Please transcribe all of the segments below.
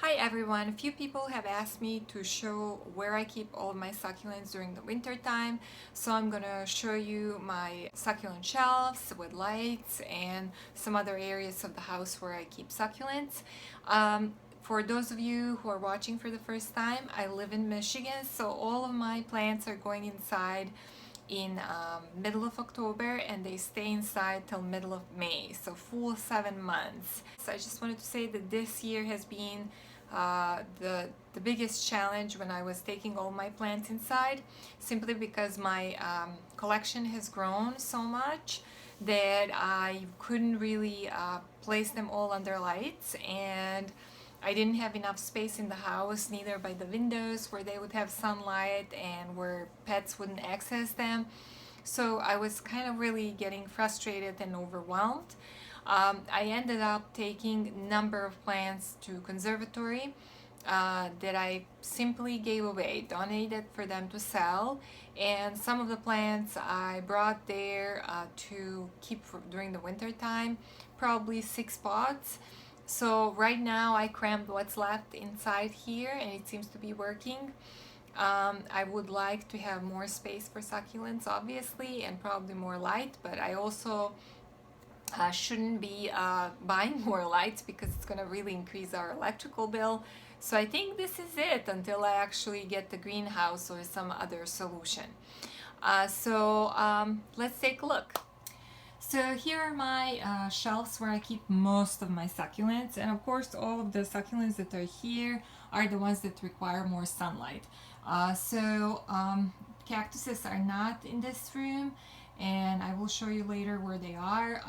Hi everyone, a few people have asked me to show where I keep all of my succulents during the winter time, so I'm gonna show you my succulent shelves with lights and some other areas of the house where I keep succulents. For those of you who are watching for the first time, I live in Michigan, so all of my plants are going inside in middle of October and they stay inside till middle of May, so full 7 months. So I just wanted to say that this year has been the biggest challenge when I was taking all my plants inside, simply because my collection has grown so much that I couldn't really place them all under lights, and I didn't have enough space in the house, neither by the windows where they would have sunlight and where pets wouldn't access them. So I was kind of really getting frustrated and overwhelmed. I ended up taking a number of plants to conservatory that I simply gave away, donated for them to sell, and some of the plants I brought there to keep during the winter time, probably 6 pots. So right now I crammed what's left inside here and it seems to be working. I would like to have more space for succulents, obviously, and probably more light, but I also shouldn't be buying more lights because it's going to really increase our electrical bill. So I think this is it until I actually get the greenhouse or some other solution. Let's take a look. So here are my shelves where I keep most of my succulents, and of course all of the succulents that are here are the ones that require more sunlight. Cactuses are not in this room, and I will show you later where they are.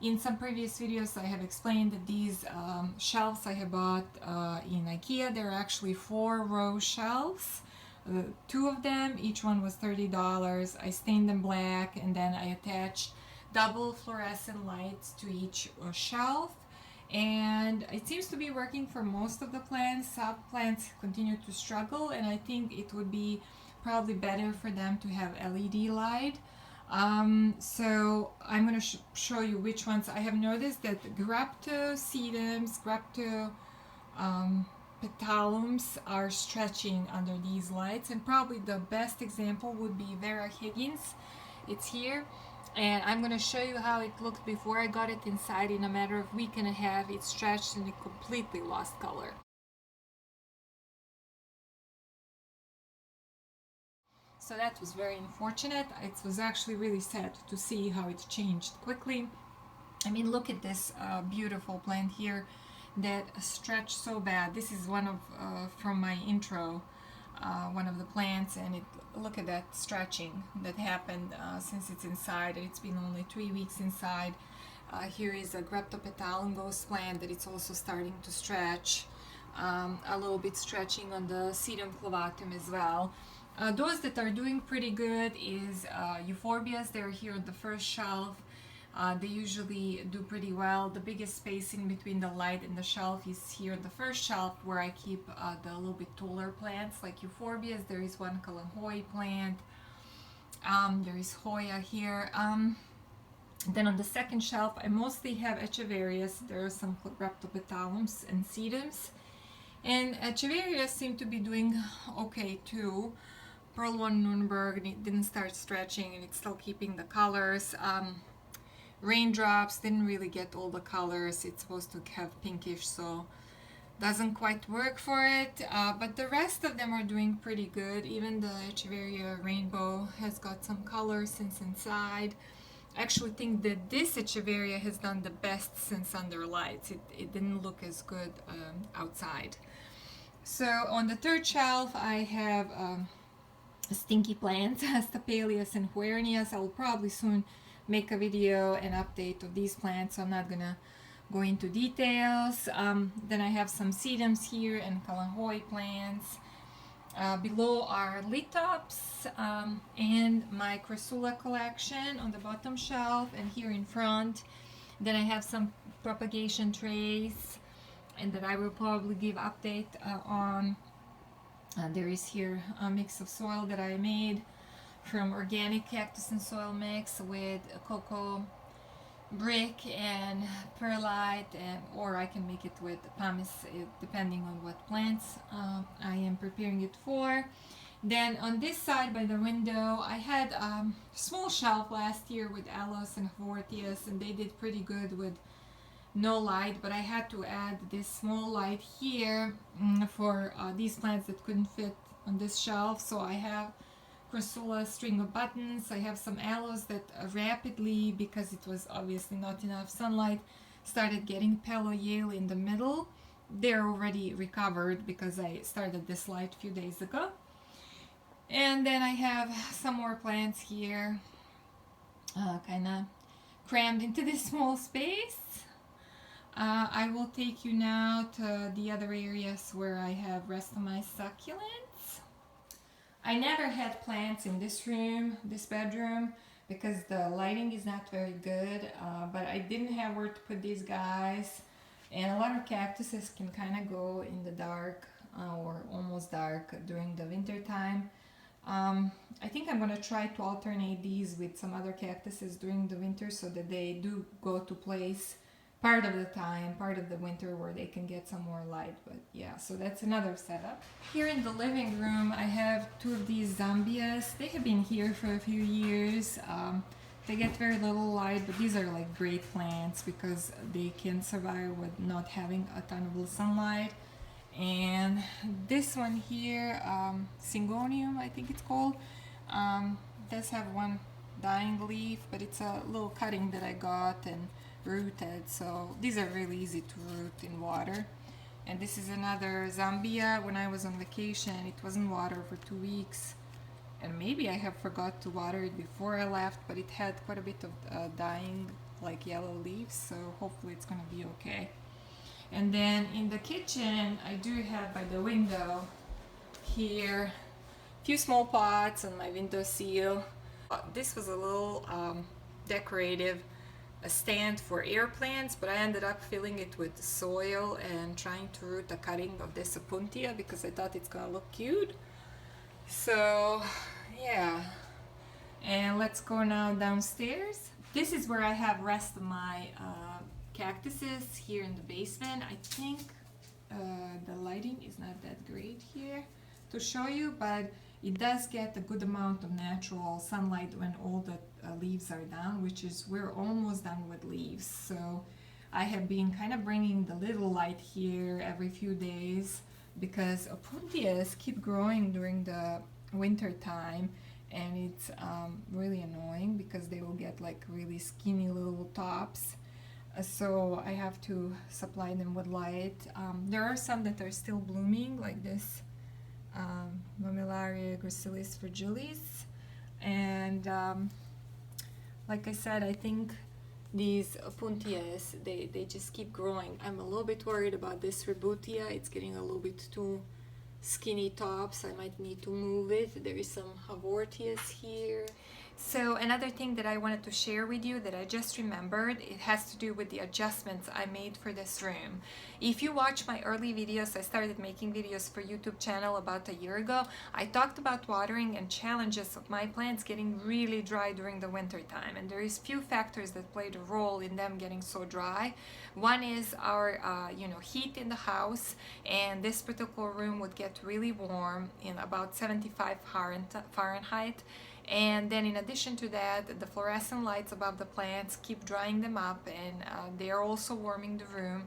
In some previous videos I have explained that these shelves I have bought in IKEA. They're actually 4-row shelves. Two of them, each one was $30. I stained them black and then I attached double fluorescent lights to each shelf, and it seems to be working for most of the plants. Some plants continue to struggle, and I think it would be probably better for them to have LED light. So I'm going to show you which ones. I have noticed that Graptosedums, Petalums are stretching under these lights, and probably the best example would be Vera Higgins. It's here, and I'm going to show you how it looked before I got it inside. In a matter of a week and a half, it stretched and it completely lost color. So that was very unfortunate. It was actually really sad to see how it changed quickly. I mean, look at this beautiful plant here that stretched so bad. This is one of from my intro, one of the plants, and look at that stretching that happened since it's inside, and it's been only 3 weeks inside. Here is a Graptopetalum ghost plant that it's also starting to stretch, a little bit stretching on the Sedum clavatum as well. Those that are doing pretty good is Euphorbias. They're here on the first shelf. They usually do pretty well. The biggest spacing between the light and the shelf is here on the first shelf, where I keep the little bit taller plants like Euphorbias. There is one Kalanchoe plant. There is Hoya here. Then on the second shelf, I mostly have Echeverias. There are some Graptopetalums and Sedums. And Echeverias seem to be doing okay too. Pearl 1 Nuremberg, it didn't start stretching and it's still keeping the colors. Raindrops didn't really get all the colors. It's supposed to have pinkish, so doesn't quite work for it. But the rest of them are doing pretty good. Even the Echeveria Rainbow has got some color since inside. I actually think that this Echeveria has done the best since under lights. It didn't look as good outside. So on the third shelf I have stinky plants, Stapelias and Huernias. I will probably soon make a video and update of these plants, so I'm not gonna go into details. Then I have some sedums here and Kalanchoe plants. Below are Lithops and my Crassula collection on the bottom shelf, and here in front. Then I have some propagation trays, and that I will probably give update on. There is here a mix of soil that I made from organic cactus and soil mix with cocoa brick and perlite, and or I can make it with pumice, depending on what plants I am preparing it for. Then on this side by the window, I had a small shelf last year with aloes and haworthias, and they did pretty good with no light, but I had to add this small light here for these plants that couldn't fit on this shelf. So I have Crassula string of buttons. I have some aloes that rapidly, because it was obviously not enough sunlight, started getting palo yale in the middle. They're already recovered because I started this light a few days ago. And then I have some more plants here, kind of crammed into this small space. I will take you now to the other areas where I have rest of my succulents. I never had plants in this room, this bedroom, because the lighting is not very good, but I didn't have where to put these guys. And a lot of cactuses can kind of go in the dark or almost dark during the winter time. I think I'm gonna try to alternate these with some other cactuses during the winter so that they do go to place part of the time, part of the winter, where they can get some more light. But yeah, so that's another setup. Here in the living room, I have two of these zambias. They have been here for a few years. They get very little light, but these are like great plants because they can survive with not having a ton of sunlight. And this one here, Syngonium, I think it's called, does have one dying leaf, but it's a little cutting that I got and rooted, so these are really easy to root in water. And this is another Zambia. When I was on vacation, it was in water for 2 weeks, and maybe I have forgot to water it before I left, but it had quite a bit of dying, like yellow leaves, so hopefully it's gonna be okay. And then in the kitchen, I do have by the window here a few small pots on my windowsill. This was a little decorative a stand for air plants, but I ended up filling it with soil and trying to root a cutting of this Opuntia because I thought it's gonna look cute. So yeah, and let's go now downstairs. This is where I have rest of my cactuses here in the basement. I think the lighting is not that great here to show you, but it does get a good amount of natural sunlight when all the leaves are down, which is we're almost done with leaves. So I have been kind of bringing the little light here every few days because Opuntias keep growing during the winter time, and it's really annoying because they will get like really skinny little tops. So I have to supply them with light. There are some that are still blooming, like this Mammillaria gracilis fragilis, and like I said, I think these Opuntias, they just keep growing. I'm a little bit worried about this Rebutia. It's getting a little bit too skinny tops. I might need to move it. There is some Haworthias here. So another thing that I wanted to share with you that I just remembered, it has to do with the adjustments I made for this room. If you watch my early videos, I started making videos for YouTube channel about a year ago. I talked about watering and challenges of my plants getting really dry during the winter time, and there is few factors that played a role in them getting so dry. One is our heat in the house, and this particular room would get really warm in about 75 Fahrenheit. And then in addition to that, the fluorescent lights above the plants keep drying them up, and they are also warming the room.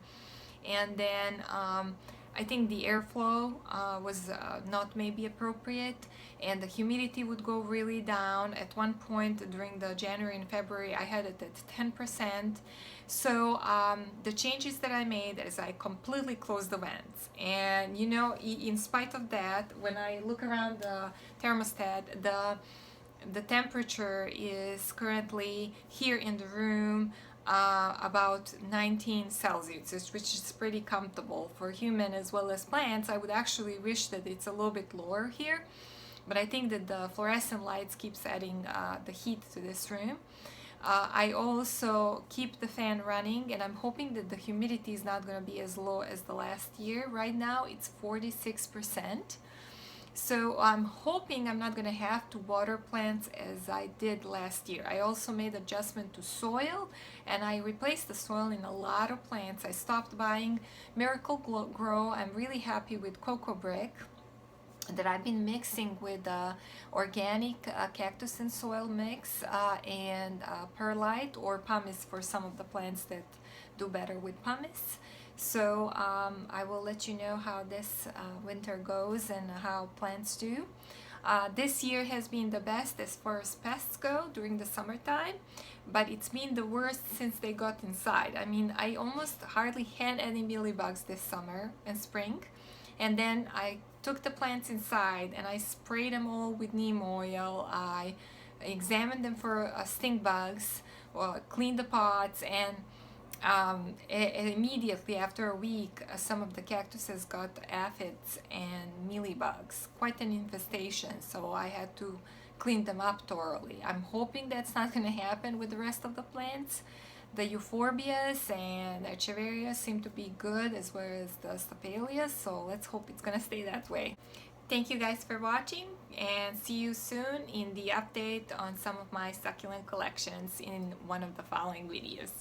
And then I think the airflow was not maybe appropriate, and the humidity would go really down. At one point during the January and February, I had it at 10%. So the changes that I made is I completely closed the vents. And in spite of that, when I look around the thermostat, the temperature is currently here in the room about 19 Celsius, which is pretty comfortable for human as well as plants. I would actually wish that it's a little bit lower here, but I think that the fluorescent lights keeps adding the heat to this room. I also keep the fan running, and I'm hoping that the humidity is not going to be as low as the last year. Right now it's 46%. So I'm hoping I'm not gonna have to water plants as I did last year. I also made adjustment to soil, and I replaced the soil in a lot of plants. I stopped buying Miracle Grow. I'm really happy with Cocoa Brick that I've been mixing with organic cactus and soil mix and perlite or pumice for some of the plants that do better with pumice. So I will let you know how this winter goes and how plants do. This year has been the best as far as pests go during the summertime, but it's been the worst since they got inside. I mean, I almost hardly had any mealybugs this summer and spring, and then I took the plants inside and I sprayed them all with neem oil. I examined them for stink bugs, cleaned the pots, and immediately after a week, some of the cactuses got aphids and mealybugs, quite an infestation. So I had to clean them up thoroughly. I'm hoping that's not going to happen with the rest of the plants. The euphorbias and echeverias seem to be good, as well as the stapelias, so let's hope it's gonna stay that way. Thank you guys for watching, and see you soon in the update on some of my succulent collections in one of the following videos.